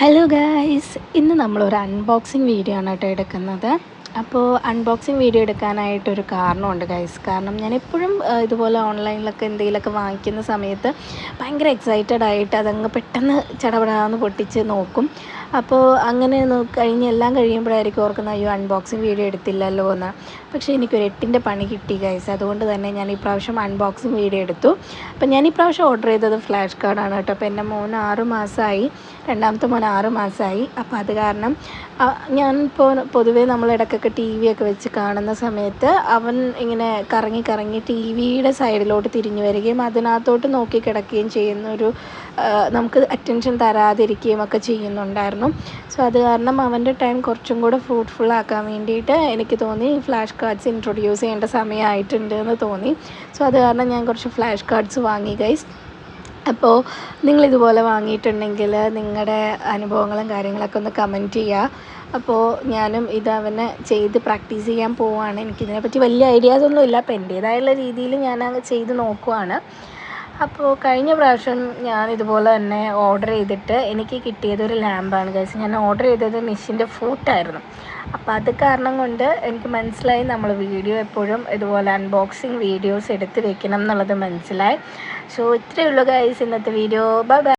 Hello guys, ഇന്ന് നമ്മളൊരു unboxing video ആണ് കേട്ടോ എടുക്കുന്നത്. അപ്പോൾ അൺബോക്സിങ് വീഡിയോ എടുക്കാനായിട്ടൊരു കാരണമുണ്ട് ഗൈസ്. കാരണം ഞാൻ എപ്പോഴും ഇതുപോലെ ഓൺലൈനിലൊക്കെ എന്തെങ്കിലുമൊക്കെ വാങ്ങിക്കുന്ന സമയത്ത് ഭയങ്കര എക്സൈറ്റഡ് ആയിട്ട് അതങ്ങ് പെട്ടെന്ന് ചടപടാന്ന് പൊട്ടിച്ച് നോക്കും. അപ്പോൾ അങ്ങനെ എല്ലാം കഴിയുമ്പോഴായിരിക്കും ഓർക്കുന്നത്, അയ്യോ അൺബോക്സിങ് വീഡിയോ എടുത്തില്ലല്ലോ എന്ന്. പക്ഷേ എനിക്കൊരു 8ൻ്റെ പണി കിട്ടി ഗൈസ്. അതുകൊണ്ട് തന്നെ ഞാൻ ഈ പ്രാവശ്യം അൺബോക്സിങ് വീഡിയോ എടുത്തു. അപ്പോൾ ഞാൻ ഈ പ്രാവശ്യം ഓർഡർ ചെയ്തത് ഫ്ലാഷ് കാർഡാണ് കേട്ടോ. അപ്പോൾ എൻ്റെ മോന് 6 മാസമായി, രണ്ടാമത്തെ മോൻ 6 മാസമായി. അപ്പോൾ അത് കാരണം ഞാനിപ്പോൾ പൊതുവേ നമ്മളിടയ്ക്കൊക്കെ ടി വി ഒക്കെ വെച്ച് കാണുന്ന സമയത്ത് അവൻ ഇങ്ങനെ കറങ്ങി കറങ്ങി ടി വിയുടെ സൈഡിലോട്ട് തിരിഞ്ഞു വരികയും അതിനകത്തോട്ട് നോക്കി കിടക്കുകയും ചെയ്യുന്നൊരു നമുക്ക് അറ്റൻഷൻ തരാതിരിക്കുകയും ഒക്കെ ചെയ്യുന്നുണ്ടായിരുന്നു. സോ അത് കാരണം അവൻ്റെ ടൈം കുറച്ചും കൂടെ ഫ്രൂട്ട്ഫുൾ ആക്കാൻ വേണ്ടിയിട്ട് എനിക്ക് തോന്നി ഫ്ലാഷ് കാർഡ്സ് ഇൻട്രൊഡ്യൂസ് ചെയ്യേണ്ട സമയമായിട്ടുണ്ട് എന്ന് തോന്നി. സോ അത് കാരണം ഞാൻ കുറച്ച് ഫ്ലാഷ് കാർഡ്സ് വാങ്ങി ഗൈസ്. അപ്പോൾ നിങ്ങളിതുപോലെ വാങ്ങിയിട്ടുണ്ടെങ്കിൽ നിങ്ങളുടെ അനുഭവങ്ങളും കാര്യങ്ങളൊക്കെ ഒന്ന് കമൻറ്റ് ചെയ്യുക. അപ്പോൾ ഞാനും ഇത് അവനെ ചെയ്ത് പ്രാക്ടീസ് ചെയ്യാൻ പോവുകയാണ്. എനിക്കിതിനെപ്പറ്റി വലിയ ഐഡിയാസൊന്നും ഇല്ല. അപ്പോൾ എൻ്റേതായുള്ള രീതിയിൽ ഞാനങ്ങ് ചെയ്ത് നോക്കുവാണ്. അപ്പോൾ കഴിഞ്ഞ പ്രാവശ്യം ഞാൻ ഇതുപോലെ തന്നെ ഓർഡർ ചെയ്തിട്ട് എനിക്ക് കിട്ടിയതൊരു ലാമ്പാണ് ഗൈസ്. ഞാൻ ഓർഡർ ചെയ്തത് മിഷിൻ്റെ ഫൂട്ടായിരുന്നു. അപ്പോൾ അത് കാരണം കൊണ്ട് എനിക്ക് മനസ്സിലായി നമ്മൾ വീഡിയോ എപ്പോഴും ഇതുപോലെ അൺബോക്സിങ് വീഡിയോസ് എടുത്ത് വെക്കണം എന്നുള്ളത് മനസ്സിലായി. സോ ഇത്രയേ ഉള്ളൂ ഗൈസ് ഇന്നത്തെ വീഡിയോ. Bye bye.